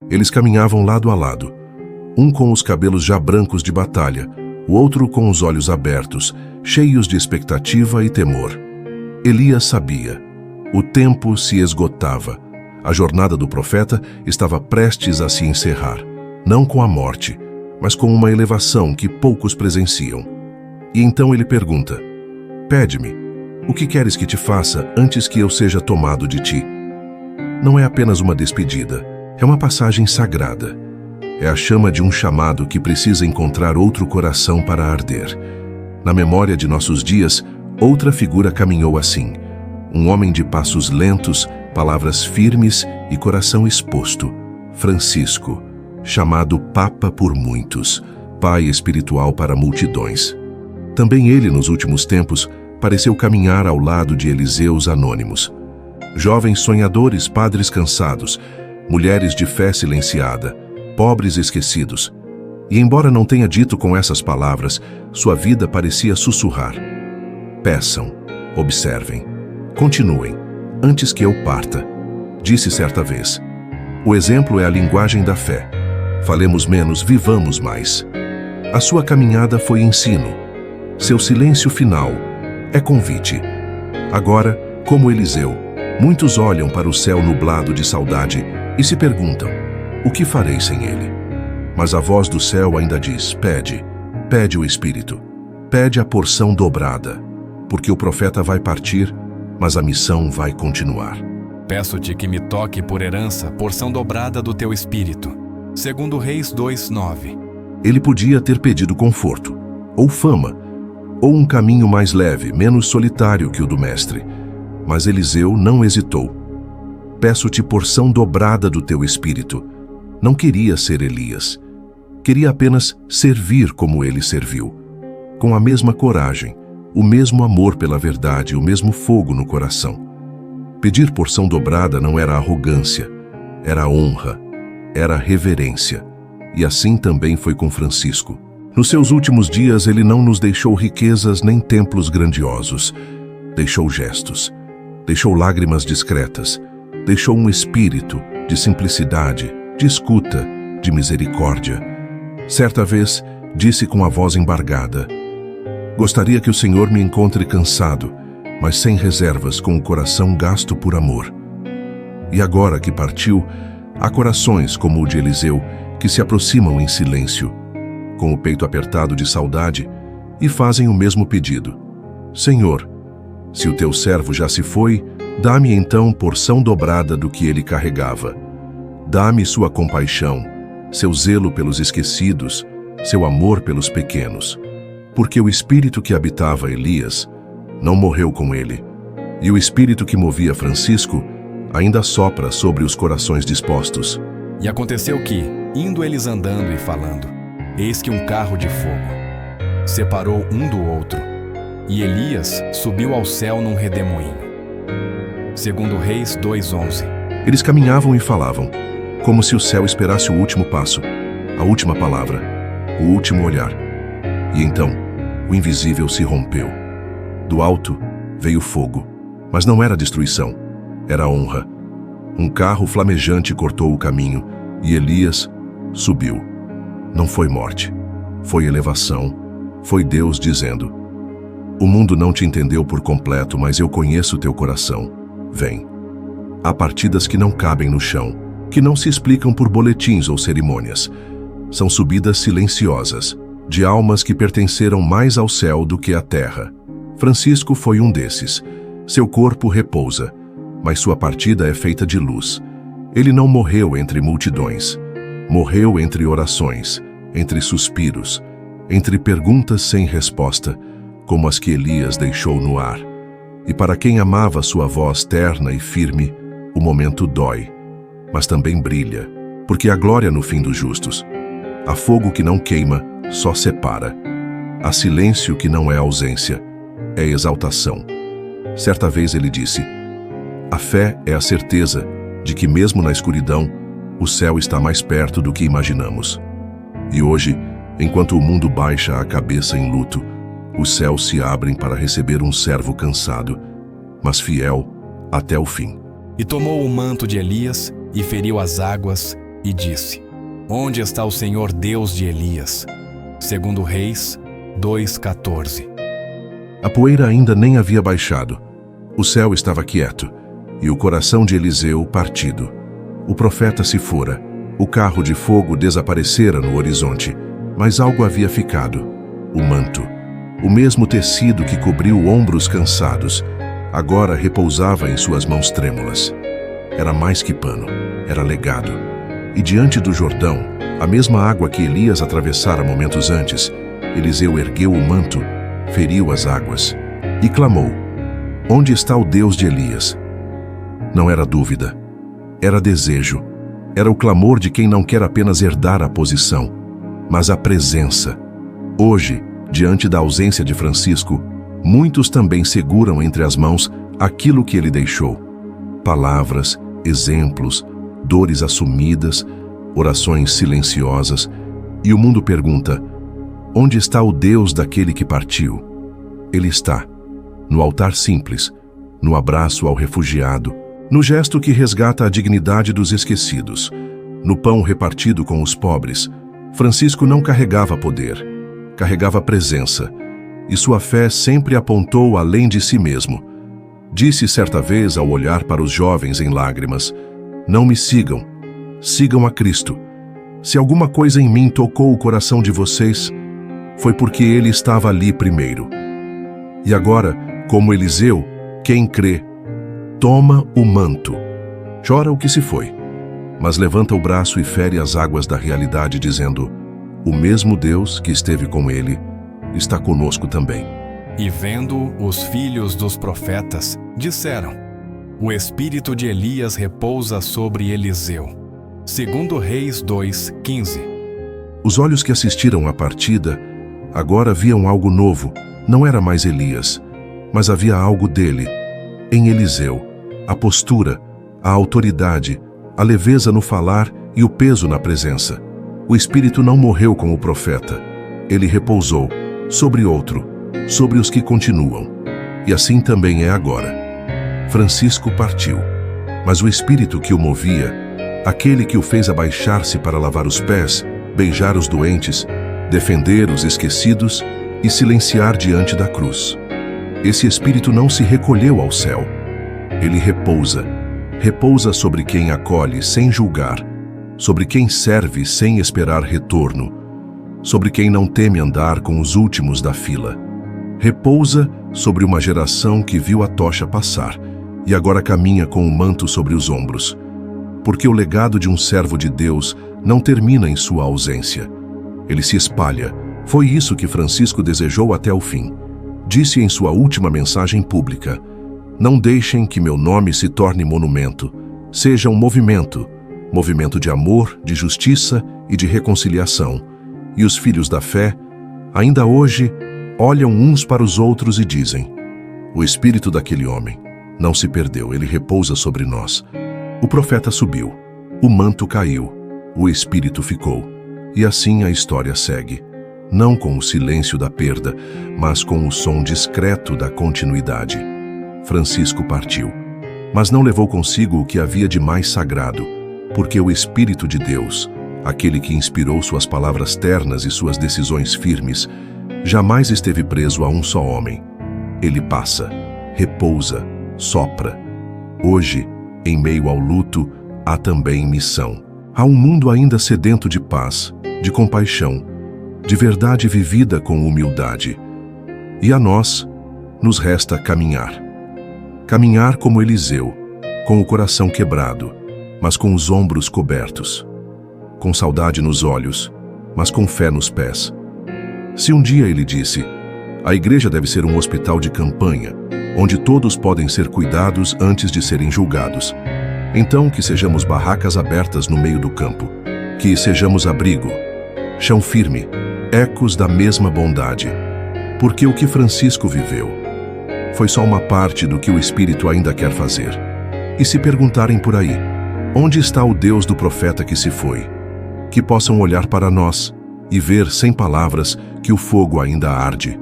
Eles caminhavam lado a lado, um com os cabelos já brancos de batalha, o outro com os olhos abertos, cheios de expectativa e temor. Elias sabia. O tempo se esgotava. A jornada do profeta estava prestes a se encerrar, não com a morte, mas com uma elevação que poucos presenciam. E então ele pergunta: pede-me, o que queres que te faça antes que eu seja tomado de ti? Não é apenas uma despedida, é uma passagem sagrada. É a chama de um chamado que precisa encontrar outro coração para arder. Na memória de nossos dias, outra figura caminhou assim. Um homem de passos lentos, palavras firmes e coração exposto. Francisco, chamado Papa por muitos, pai espiritual para multidões. Também ele, nos últimos tempos, pareceu caminhar ao lado de Eliseus anônimos. Jovens sonhadores, padres cansados, mulheres de fé silenciada, pobres esquecidos. E embora não tenha dito com essas palavras, sua vida parecia sussurrar: peçam, observem, continuem, antes que eu parta. Disse certa vez: o exemplo é a linguagem da fé. Falemos menos, vivamos mais. A sua caminhada foi ensino. Seu silêncio final é convite. Agora, como Eliseu, muitos olham para o céu nublado de saudade e se perguntam: o que farei sem ele? Mas a voz do céu ainda diz: pede, pede o Espírito, pede a porção dobrada, porque o profeta vai partir, mas a missão vai continuar. Peço-te que me toque por herança porção dobrada do teu Espírito. 2 Reis 2:9. Ele podia ter pedido conforto, ou fama, ou um caminho mais leve, menos solitário que o do mestre. Mas Eliseu não hesitou. Peço-te porção dobrada do teu Espírito. Não queria ser Elias. Queria apenas servir como ele serviu. Com a mesma coragem, o mesmo amor pela verdade, o mesmo fogo no coração. Pedir porção dobrada não era arrogância, era honra, era reverência. E assim também foi com Francisco. Nos seus últimos dias, ele não nos deixou riquezas nem templos grandiosos. Deixou gestos, deixou lágrimas discretas, deixou um espírito de simplicidade, de escuta, de misericórdia. Certa vez, disse com a voz embargada: gostaria que o Senhor me encontre cansado, mas sem reservas, com o coração gasto por amor. E agora que partiu, há corações como o de Eliseu que se aproximam em silêncio, com o peito apertado de saudade, e fazem o mesmo pedido: Senhor, se o teu servo já se foi, dá-me então porção dobrada do que ele carregava. Dá-me sua compaixão, seu zelo pelos esquecidos, seu amor pelos pequenos. Porque o espírito que habitava Elias não morreu com ele, e o espírito que movia Francisco ainda sopra sobre os corações dispostos. E aconteceu que, indo eles andando e falando, eis que um carro de fogo separou um do outro, e Elias subiu ao céu num redemoinho. 2 Reis 2:11. Eles caminhavam e falavam, como se o céu esperasse o último passo, a última palavra, o último olhar. E então, o invisível se rompeu. Do alto veio fogo, mas não era destruição, era honra. Um carro flamejante cortou o caminho e Elias subiu. Não foi morte, foi elevação, foi Deus dizendo: o mundo não te entendeu por completo, mas eu conheço teu coração. Vem. Há partidas que não cabem no chão, que não se explicam por boletins ou cerimônias. São subidas silenciosas, de almas que pertenceram mais ao céu do que à terra. Francisco foi um desses. Seu corpo repousa, mas sua partida é feita de luz. Ele não morreu entre multidões. Morreu entre orações, entre suspiros, entre perguntas sem resposta, como as que Elias deixou no ar. E para quem amava sua voz terna e firme, o momento dói, mas também brilha, porque há glória no fim dos justos. Há fogo que não queima, só separa. Há silêncio que não é ausência, é exaltação. Certa vez ele disse: a fé é a certeza de que mesmo na escuridão, o céu está mais perto do que imaginamos. E hoje, enquanto o mundo baixa a cabeça em luto, os céus se abrem para receber um servo cansado, mas fiel até o fim. E tomou o manto de Elias e feriu as águas, e disse: Onde está o Senhor Deus de Elias? 2 Reis 2:14. A poeira ainda nem havia baixado. O céu estava quieto, e o coração de Eliseu partido. O profeta se fora. O carro de fogo desaparecera no horizonte, mas algo havia ficado: o manto. O mesmo tecido que cobriu ombros cansados, agora repousava em suas mãos trêmulas. Era mais que pano, era legado. E diante do Jordão, a mesma água que Elias atravessara momentos antes, Eliseu ergueu o manto, feriu as águas e clamou: Onde está o Deus de Elias? Não era dúvida, era desejo. Era o clamor de quem não quer apenas herdar a posição, mas a presença. Hoje, diante da ausência de Francisco, muitos também seguram entre as mãos aquilo que ele deixou: palavras, exemplos, dores assumidas, orações silenciosas, e o mundo pergunta: onde está o Deus daquele que partiu? Ele está no altar simples, no abraço ao refugiado, no gesto que resgata a dignidade dos esquecidos, no pão repartido com os pobres. Francisco não carregava poder, carregava presença, e sua fé sempre apontou além de si mesmo. Disse certa vez ao olhar para os jovens em lágrimas: Não me sigam, sigam a Cristo. Se alguma coisa em mim tocou o coração de vocês, foi porque ele estava ali primeiro. E agora, como Eliseu, quem crê, toma o manto. Chora o que se foi, mas levanta o braço e fere as águas da realidade, dizendo: o mesmo Deus que esteve com ele está conosco também. E vendo os filhos dos profetas, disseram: O espírito de Elias repousa sobre Eliseu. 2 Reis 2:15. Os olhos que assistiram à partida agora viam algo novo. Não era mais Elias, mas havia algo dele em Eliseu: a postura, a autoridade, a leveza no falar e o peso na presença. O espírito não morreu com o profeta. Ele repousou sobre outro, sobre os que continuam. E assim também é agora. Francisco partiu, mas o espírito que o movia, aquele que o fez abaixar-se para lavar os pés, beijar os doentes, defender os esquecidos e silenciar diante da cruz. Esse espírito não se recolheu ao céu. Ele repousa sobre quem acolhe sem julgar, sobre quem serve sem esperar retorno, sobre quem não teme andar com os últimos da fila. Repousa sobre uma geração que viu a tocha passar e agora caminha com o manto sobre os ombros. Porque o legado de um servo de Deus não termina em sua ausência. Ele se espalha. Foi isso que Francisco desejou até o fim. Disse em sua última mensagem pública: Não deixem que meu nome se torne monumento. Seja um movimento de amor, de justiça e de reconciliação. E os filhos da fé, ainda hoje, olham uns para os outros e dizem: O espírito daquele homem não se perdeu, ele repousa sobre nós. O profeta subiu, o manto caiu, o espírito ficou. E assim a história segue. Não com o silêncio da perda, mas com o som discreto da continuidade. Francisco partiu, mas não levou consigo o que havia de mais sagrado, porque o Espírito de Deus, aquele que inspirou suas palavras ternas e suas decisões firmes, jamais esteve preso a um só homem. Ele passa, repousa, sopra. Hoje, em meio ao luto, há também missão. Há um mundo ainda sedento de paz, de compaixão, de verdade vivida com humildade. E a nós, nos resta caminhar. Caminhar como Eliseu, com o coração quebrado, mas com os ombros cobertos. Com saudade nos olhos, mas com fé nos pés. Se um dia ele disse: a igreja deve ser um hospital de campanha, onde todos podem ser cuidados antes de serem julgados. Então que sejamos barracas abertas no meio do campo, que sejamos abrigo, chão firme, ecos da mesma bondade. Porque o que Francisco viveu foi só uma parte do que o Espírito ainda quer fazer. E se perguntarem por aí: onde está o Deus do profeta que se foi? Que possam olhar para nós e ver sem palavras que o fogo ainda arde.